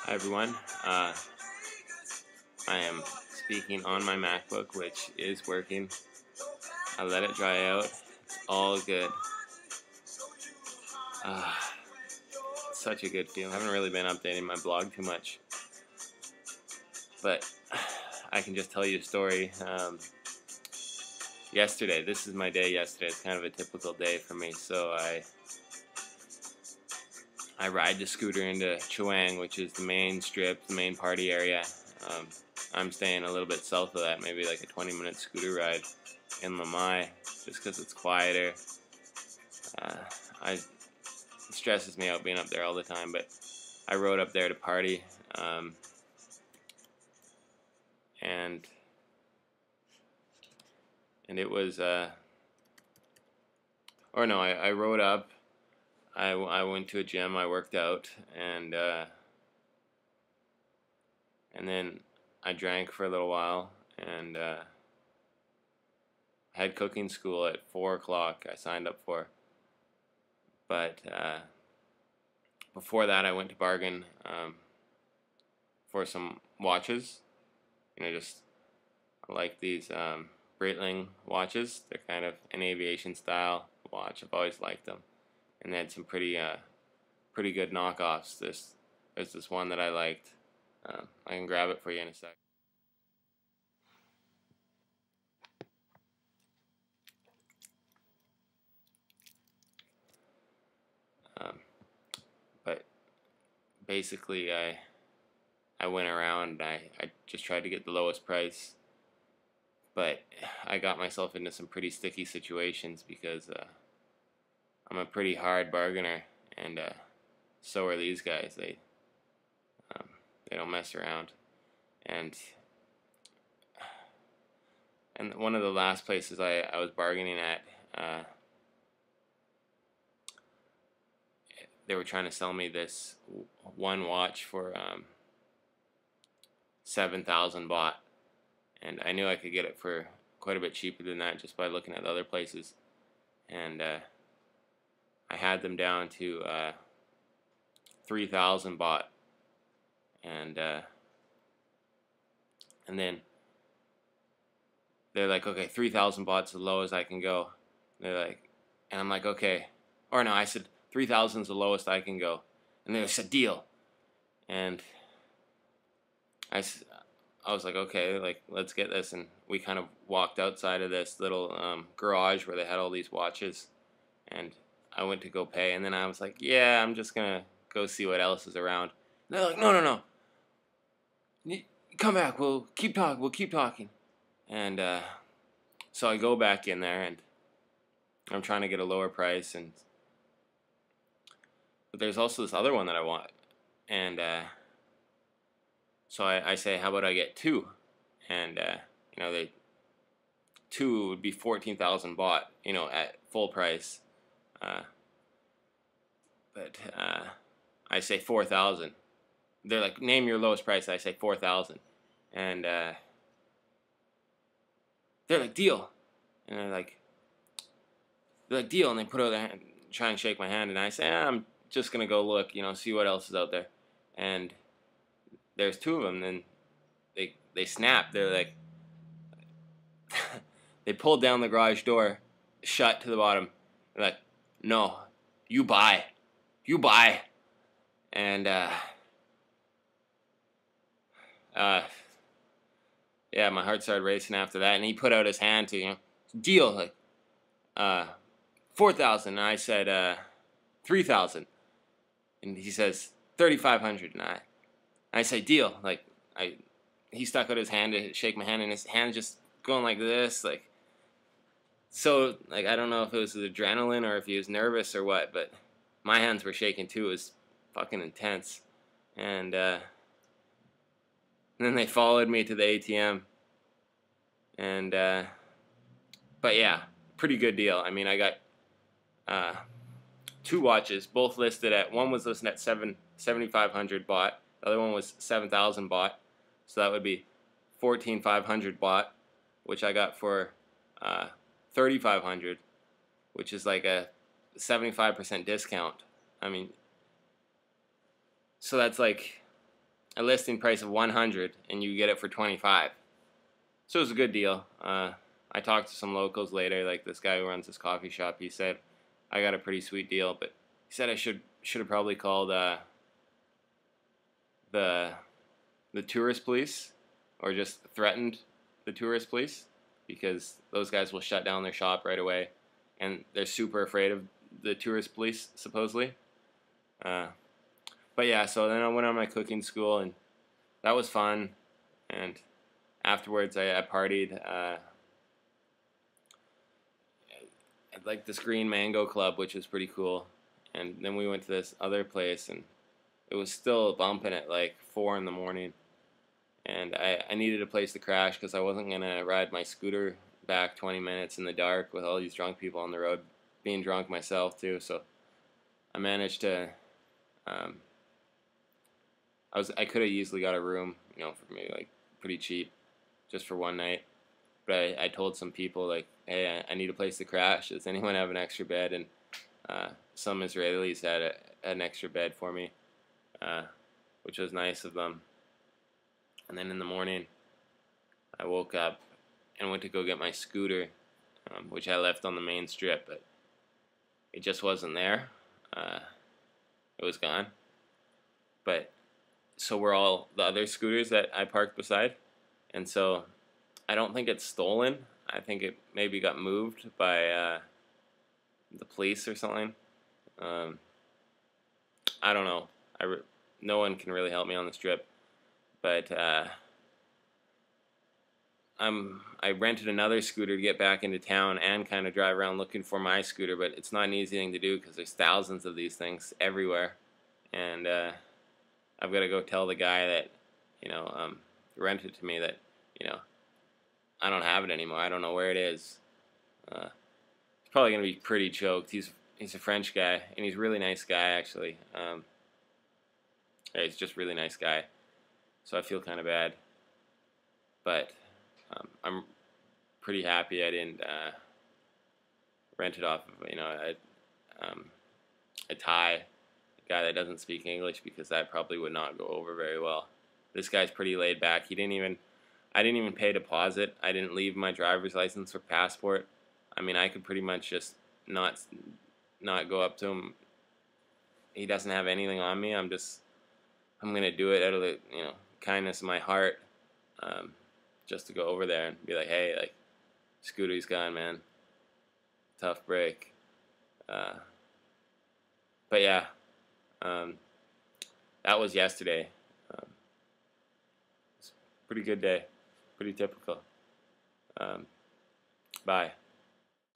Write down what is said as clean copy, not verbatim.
Hi everyone, I am speaking on my Macbook, which is working. I let it dry out, it's all good. Such a good feeling. I haven't really been updating my blog too much, but I can just tell you a story. Yesterday, this is my day yesterday, it's kind of a typical day for me, so I ride the scooter into Chawang, which is the main strip, the main party area. I'm staying a little bit south of that, maybe like a 20-minute scooter ride in Lamai, just because it's quieter. It stresses me out being up there all the time, but I rode up there to party, and it was, I rode up. I went to a gym, I worked out, and then I drank for a little while, and had cooking school at 4 o'clock I signed up for. But before that I went to bargain for some watches. Just I like these Breitling watches. They're kind of an aviation style watch. I've always liked them. And they had some pretty good knockoffs. There's this one that I liked. I can grab it for you in a sec. But basically, I went around. I just tried to get the lowest price, but I got myself into some pretty sticky situations because I'm a pretty hard bargainer, and so are these guys. They don't mess around. And one of the last places I was bargaining at, they were trying to sell me this one watch for 7,000 baht, and I knew I could get it for quite a bit cheaper than that just by looking at the other places. And I had them down to 3,000 baht, and then they're like, okay, 3,000 baht's the lowest I can go. They're like, and I'm like, okay, or no, I said 3,000 is the lowest I can go, and they said deal, and I was like, okay, like let's get this, and we kind of walked outside of this little garage where they had all these watches, and I went to go pay, and then I was like, yeah, I'm just gonna go see what else is around. And they're like, no, come back, we'll keep talking, and so I go back in there, and I'm trying to get a lower price, but there's also this other one that I want, and so I say, how about I get two? And two would be 14,000 baht, at full price. But I say 4,000. They're like, name your lowest price. I say 4,000, and they're like, deal. And they're like deal, and they put out their hand, try and shake my hand, and I say, I'm just gonna go look, see what else is out there. And there's two of them, and they snap. They're like, they pulled down the garage door, shut to the bottom. They're like, no, you buy, and yeah, my heart started racing after that. And he put out his hand to deal, like 4,000. And I said 3,000, and he says 3,500, and I say deal. Like he stuck out his hand to shake my hand, and his hand just going like this, like. So, like, I don't know if it was his adrenaline or if he was nervous or what, but my hands were shaking too. It was fucking intense. And then they followed me to the ATM. And, but yeah, pretty good deal. I mean, I got two watches, both listed at, one was listed at 7,500 baht. The other one was 7,000 baht. So that would be 14,500 baht, which I got for 3,500, which is like a 75% discount. I mean, so that's like a listing price of 100 and you get it for 25. So it was a good deal. I talked to some locals later, like this guy who runs this coffee shop. He said I got a pretty sweet deal, but he said I should have probably called the tourist police, or just threatened the tourist police, because those guys will shut down their shop right away, and they're super afraid of the tourist police, supposedly. But yeah, so then I went on my cooking school, and that was fun. And afterwards, I partied at like this Green Mango Club, which was pretty cool. And then we went to this other place, and it was still bumping at like 4 in the morning. And I needed a place to crash because I wasn't going to ride my scooter back 20 minutes in the dark with all these drunk people on the road, being drunk myself too. So I managed to, I could have easily got a room, you know, for maybe like pretty cheap, just for one night. But I told some people, like, hey, I need a place to crash. Does anyone have an extra bed? And some Israelis had an extra bed for me, which was nice of them. And then in the morning, I woke up and went to go get my scooter, which I left on the main strip, but it just wasn't there. It was gone. But so were all the other scooters that I parked beside. And so I don't think it's stolen. I think it maybe got moved by the police or something. I don't know. No one can really help me on this trip. But I rented another scooter to get back into town and kind of drive around looking for my scooter, but it's not an easy thing to do because there's thousands of these things everywhere. And I've got to go tell the guy that, you know, rented to me that, you know, I don't have it anymore. I don't know where it is. He's probably going to be pretty choked. He's a French guy, and he's a really nice guy, actually. Yeah, he's just a really nice guy. So I feel kind of bad. But I'm pretty happy I didn't rent it off of, you know, a Thai, a guy that doesn't speak English, because that probably would not go over very well. This guy's pretty laid back. I didn't even pay a deposit. I didn't leave my driver's license or passport. I mean, I could pretty much just not go up to him. He doesn't have anything on me. I'm gonna do it out of the, you know, kindness of my heart, just to go over there and be like, hey, like, scooter's gone, man. Tough break. But yeah, that was yesterday. It's a pretty good day. Pretty typical. Bye.